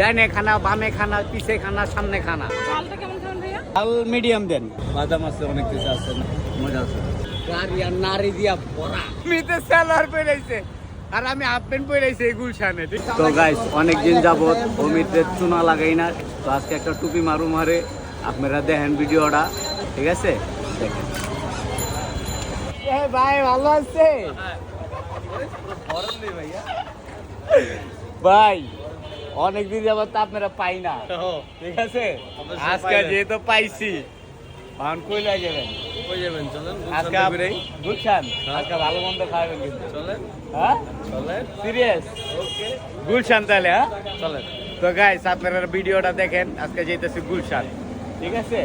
ডাইনে খানা, বামে খানা, পিছে খানা, সামনে খানা। চালটা কেমন খাবেন ভাইয়া? চাল মিডিয়াম দেন। বাদাম আছে, অনেক কিছু আছে, মজা আছে। গাড়ি আর নারী দিয়া ভরা। মিতে সেলার পেরাইছে আর আমি হাফ প্যান্ট পরাইছি এই গুলশানে। তো গাইস, অনেকদিন যাবত অমিতের চুনা লাগাই না, তো আজকে একটা টুপি মারে। আপনারা দেখেন ভিডিওটা, ঠিক আছে? দেখেন ভাই, ভালো আছে ভাই? অনেকদিন যাবত তো আপনারা পাই না, ঠিক আছে? আজকে যেহেতু পাইছি, এখন কই যাবেন? আজকে গুলশান, আজকে ভালো মন্দ খাবেন কিন্তু। হ্যাঁ, সিরিয়াস? গুলশান তাহলে? হ্যাঁ, চলেন। তো গাইস, আপনারা ভিডিওটা দেখেন। আজকে যেতেছি গুলশান, ঠিক আছে?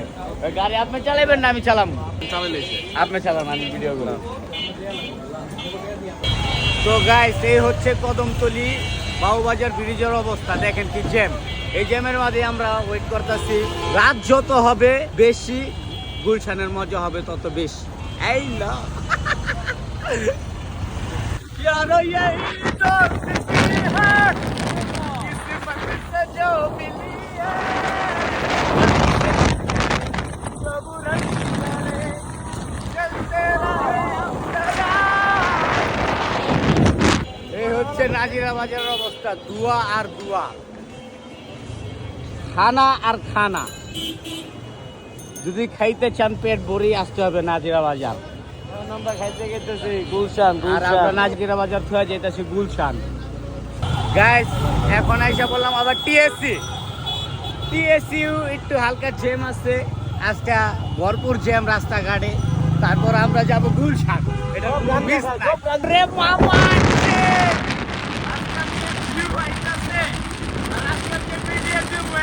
গাড়ি আপনি চালাবেন না আমি চালাম? আপনি চালান, আমি ভিডিও গুলো। তো গাইস, এই হচ্ছে কদমতলী বাউবাজার ব্রিজের অবস্থা। দেখেন কি জ্যাম। এই জ্যামের মাঝে আমরা ওয়েট করতেছি। রাত যত হবে বেশি, গুলশানের মজা হবে তত বেশি। এই না यारो यही तो जिंदगी है, किस्मत से जो मिली है, सब रंगे चलते रहे हम सदा। এই হচ্ছে নাজিরা বাজারের অবস্থা। দুয়া আর দুয়া, খানা আর খানা। যদি খাইতে চান পেট ভরি, আসতে হবে নাজিরা বাজার। আমরা খাইতে গেতেছি গুলশান, আর আমরা নাজিরা বাজার থেকে যেতেছি গুলশান। গাইস, এখন আইসা বললাম আবার টিএসসি একটু হালকা জ্যাম আছে আজকে, ভরপুর জ্যাম রাস্তাঘাটে। তারপর আমরা যাব গুলশান। এটা মিস না রে মামা।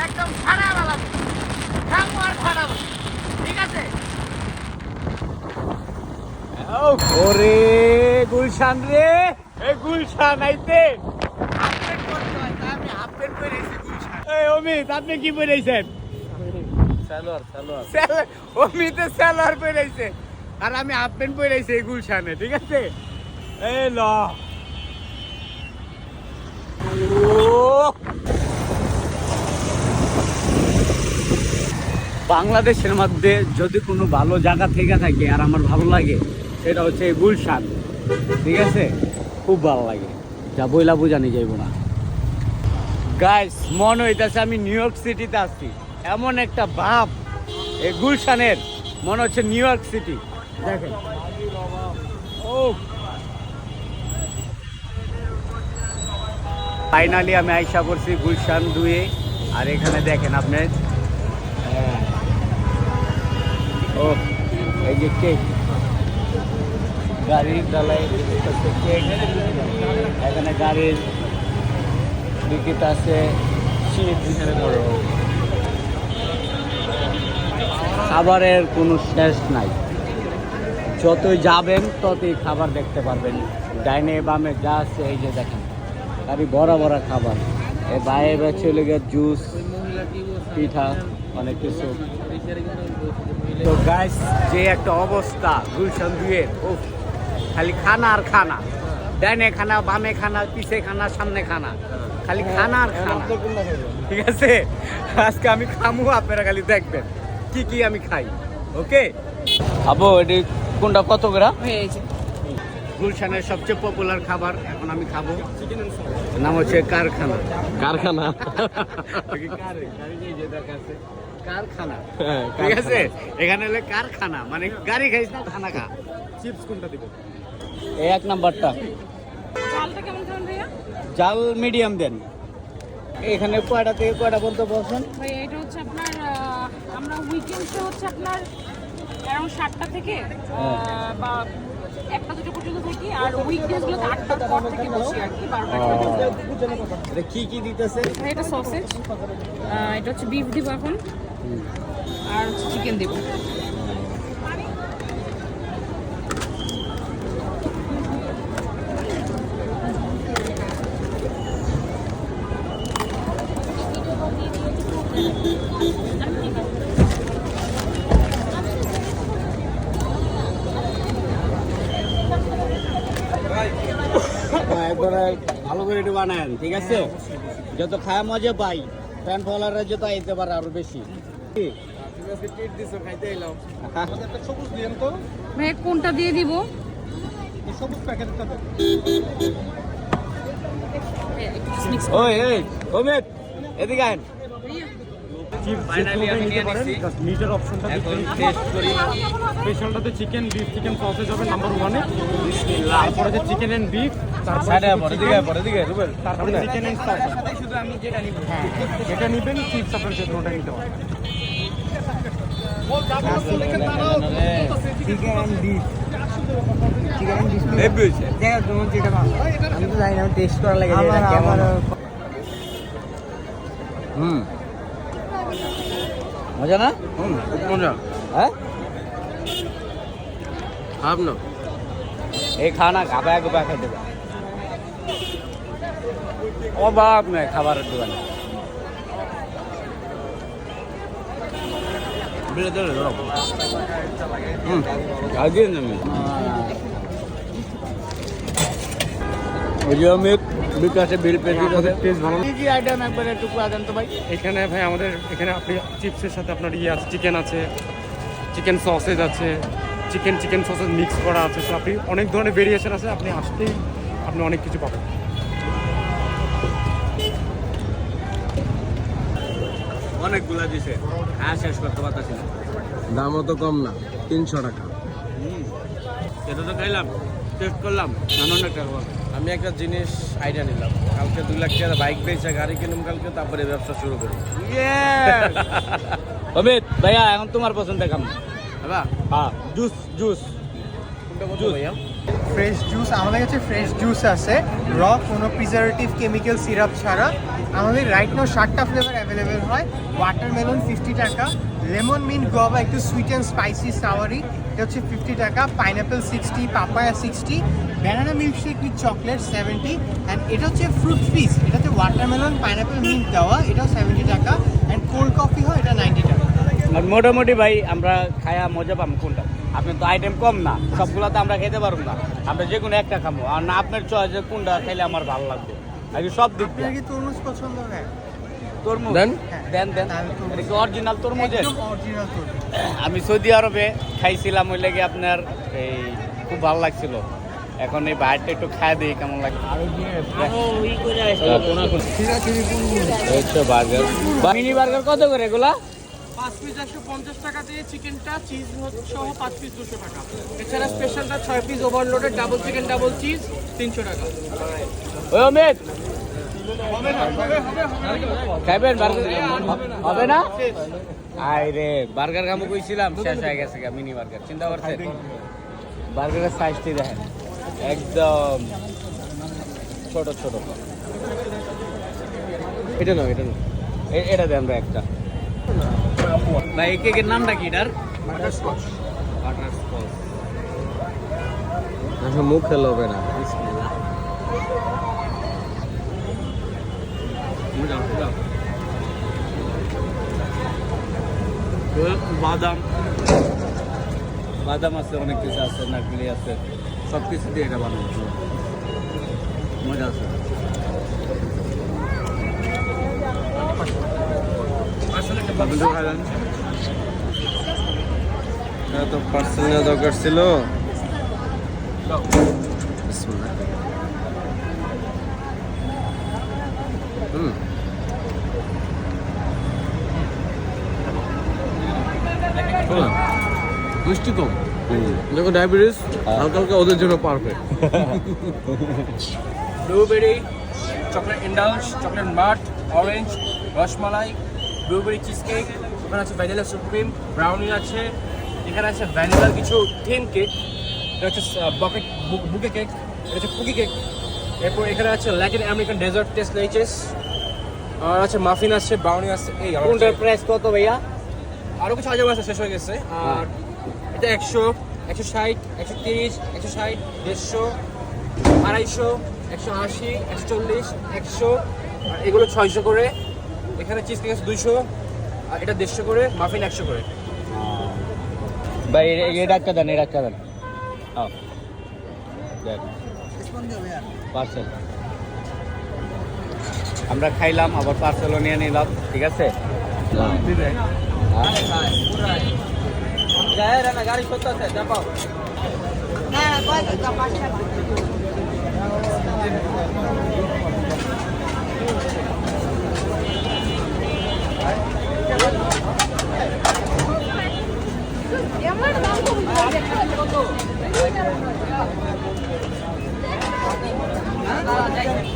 একদম খারাপ লাগবে, খারাপ, ঠিক আছে? ওরে গুলশান রে, এই গুলশান আইতে আপডেট করতে হয়, তাই আমি আপডেট করেছি গুলশান। এই অমিত, আপনি কি পড়াইছেন? সালোয়ার। অমিতে সালোয়ার পড়াইছে আর আমি হাফ প্যান্ট পড়াইছি এই গুলশানে, ঠিক আছে? এই ল বাংলাদেশের মধ্যে যদি কোনো ভালো জায়গা থেকে থাকে আর আমার ভালো লাগে, সেটা হচ্ছে গুলশান, ঠিক আছে? খুব ভালো লাগে, যা বইলা বোঝানি যাইব না। গাইস, মনে হইতেছে আমি নিউ ইয়র্ক সিটিতে আসছি, এমন একটা ভাব এই গুলশানের, মনে হচ্ছে নিউ ইয়র্ক সিটি। দেখেন, ও ফাইনালি আমি আইসা করছি গুলশান 2-এ। আর এখানে দেখেন আপনি, ও এই যে কেক, গাড়ির ডালাই কেক, এখানে গাড়ির টিকিট আছে, খাবারের কোনো শেষ নাই। যতই যাবেন ততই খাবার দেখতে পারবেন। ডাইনে বামে যা আছে, এই যে দেখেন গাড়ি ভরা ভরা খাবার। এই বাইরে চলে গিয়ে জুস, পিঠা, অনেক কিছু। তো গাইস, যে একটা অবস্থা গুলশান 2-এর, ও খালি খানা আর খানা। ডাইনে খানা, বামে খানা, পিছে খানা, সামনে খানা, খালি খানা আর খানা, ঠিক আছে? আজকে আমি খামু, আপনারা খালি দেখবেন কি কি আমি খাই। ওকে আবো, এটি কোনটা কত করে? গুলশানের সবচেয়ে পপুলার খাবার এখন আমি খাবো, নাম হচ্ছে কারখানা। কারখানা, ঠিক আছে? এখানে হলে কারখানা, মানে গাড়ি খাইস না, খানা খা। চিপস কোনটা দিবেন? এই 1 নাম্বারটা। চালটা কেমন খাবেন ভাইয়া? জাল মিডিয়াম দেন। এখানে কয়টা থেকে কয়টা পর্যন্ত বসেন? ভাই এটা হচ্ছে আপনার, আমরা উইকেন্ডসে হচ্ছে আপনার অ্যারাউন্ড 7টা থেকে বা 1টা-2টা পর্যন্ত থাকি, আর উইকডেজগুলোতে 8টার পর থেকে বসি আর কি, 12টা পর্যন্ত। এটা কি কি দিতেছে? এটা সসেজ, এটা হচ্ছে বিফ দিব এখন, আর হচ্ছে চিকেন দিব। একবার ভালো করে একটু বানান, ঠিক আছে? যত খায় মজা পাই। ফ্যান ফলোয়ারের জন্য আইতে পারে আরো বেশি। ভাই কোনটা দিয়ে দিব? ওই এই ওমেদ এদিকে আইন। ফাইনালি আমি নিয়ে নিছি মিটের অপশনটা এখন টেস্ট করি। স্পেশালটাতে চিকেন বিফ চিকেন সসেজ হবে নাম্বার 1 এ, বিসমিল্লাহ। তারপরে যে চিকেন এন্ড বিফ, সাইডে পড়ে দিকে রুবেল। তারপরে চিকেন এন্ড সস। শুধু আমি যেটা নিব। হ্যাঁ, যেটা নিবেন চিপস আপনার যে কোনটা নিতে পারেন। চিকেন বিফ হেভি হইছে। দেখো তোমার যেটা ভালো আমি তো জানি না, আমি টেস্ট করা লাগে আমার- কেমন। হুম মজা না? খুব মজা। হ্যাঁ খারাপ না। এই খানা গাবায় গাবায় খেতে দেবে। অভাব নেই খাবারের দোকানে। আগে নেই ওই যে আমি বিকাশে বিল পেয়ে আমাদের টেস্ট ভালো না। কি কি আইটেম একবার একটু করে দেন তো ভাই। এখানে ভাই আমাদের এখানে আপনি চিপসের সাথে আপনার ইয়ে আছে, চিকেন আছে, চিকেন সসেজ আছে, চিকেন সসেজ মিক্স করা আছে। তো আপনি অনেক ধরনের ভেরিয়েশন আছে, আপনি আসতেই আপনি অনেক কিছু পাবেন। অনেকগুলা দিছে শেষ করতে পারতাছি না। দামও তো কম না, 300 টাকা। এটা তো খাইলাম, টেস্ট করলাম, অনেক টাকা। আমি একটা জিনিস আইডিয়া নিলাম, কালকে 2 লাখ টাকা বাইক বেচে গাড়ি কিনুম কালকে, তারপরে ব্যবসা শুরু করি। অমিত ভাইয়া এখন তোমার পছন্দের খাম। হ্যাঁ, হ্যাঁ জুস জুস ফ্রেশ জুস আমাদের কাছে ফ্রেশ জুস আছে, কোনো প্রিজারভেটিভ কেমিক্যাল সিরাপ ছাড়া। আমাদের রাইট নাও 7টা ফ্লেভার অ্যাভেলেবেল হয়। ওয়াটারমেলন 50 টাকা, লেমন মিন্ট গোয়াভা একটু সুইট অ্যান্ড স্পাইসি সাওয়ারি, এটা হচ্ছে 50 টাকা, pineapple 60, papaya 60, banana milkshake with chocolate 70, and এটা হচ্ছে ফ্রুট ফিজ, এটাতে ওয়াটারমেলন পাইনাপেল মিন্ট দেওয়া, এটাও 70 টাকা, অ্যান্ড কোল্ড কফি হয় এটা 90 টাকা। আর মোটামুটি ভাই আমরা খায়া মজা পাম কোনটা? আপনার তো আইটেম কম না, সবগুলো তো আমরা খেতে পারবো না, আমরা যে কোনো একটা খাবো। আর না আপনার চয়েস কোনটা খাইলে আমার ভালো লাগবে আর কি সব দিক দিয়ে। আপনার কি তরমুজ পছন্দ হয়? তরমুজ দেন। দেন দেন। তাহলে তরমুজ। এটা কি অরিজিনাল তরমুজের? একদম অরিজিনাল তরমুজ। আমি সৌদি আরবে খাইছিলাম, ওই লেগে আপনার এই খুব ভালো লাগছিল। এখন এই বাইরটা একটু খাই দিই কেমন লাগে। বার্গার মিনি বার্গার কত করে এগুলা? 5 পিস 150 টাকা দিয়ে চিকেনটা, চিজ সহ 5 পিস 200 টাকা। এছাড়া স্পেশালটা 6 piece overloaded double chicken double cheese 300 টাকা। ওই অমিত খাইবেন বার্গার? হবে না? আই রে বার্গার খাবো কইছিলাম, শেষ হয়ে গেছে মিনি বার্গার। চিন্তা করছেন বার্গারের সাইজটি দেখেন, একদম ছোট ছোট। এটা নাও, এটা নাও। এটা দেন ভাই একটা। ভাই এই কেকের নামটা কি এটার? বাটারস্কচ। বাটারস্কচ। আসলে মুখ খেলে হবে না। বাদাম বাদাম আছে, অনেক কিছু আছে, নারকেলি আছে, সব কিছু দিয়ে এটা বানানো মজা আছে। আপনি তো খাইলেন? এটা তো পার্সেল দরকার ছিল। বিসমিল্লাহ। মিষ্টি কম, দেখো ডায়াবেটিস হালকা হালকা ওদের জন্য পারফেক্ট। ব্লুবেরি, চকলেট ইন্ডালস, চকলেট মাট, orange, rasmalai, blueberry cheesecake, ওখানে আছে ভ্যানিলা সুপ্রিম, ব্রাউনি আছে, এখানে আছে ভ্যানিলার কিছু থিম কেক, এটা হচ্ছে বকেট বুকে কেক, এটা হচ্ছে কুকি কেক। এরপর এখানে আছে ল্যাটিন আমেরিকান ডেজার্ট টেস্ট লেচেস, আর আছে মাফিন আছে, ব্রাউনি আছে। এই কোনটার প্রাইস কত ভাইয়া? আরও কিছু আইটেম আছে, শেষ হয়ে গেছে। আর এটা 100, 160, 130, 160, 150, 250, 180, 140, 100, আর এগুলো 600 করে। এখানে চিজ কেক আছে 200, আর এটা 150 করে, মাফিন 100 করে। ভাই এটা একটা দেন, এটা একটা দেন। পার্সেল আমরা খাইলাম, আবার পার্সেলও নিয়ে নিলাম, ঠিক আছে।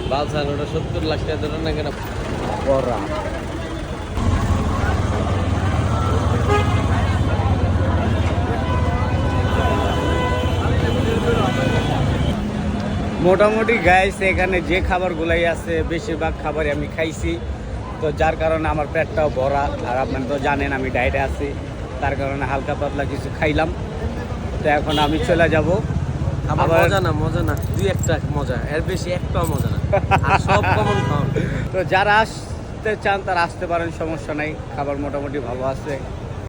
বালসাল ওটা 70 লাখ টাকা ধরে না কেন বড়া মোটামুটি গাইস এখানে যে খাবারগুলাই আছে বেশিরভাগ খাবারই আমি খাইছি, তো যার কারণে আমার পেটটাও ভরা। আর আপনারা তো জানেন আমি ডায়েটে আছি, তার কারণে হালকা পাতলা কিছু খাইলাম। তো এখন আমি চলে যাব। আমার আবার- মজা না দুই একটা মজা, এর বেশি একটাও মজা না, আর সব কমন খাওয়া। তো যারা আসতে চান তারা আসতে পারেন, সমস্যা নাই। খাবার মোটামুটি ভালো আছে।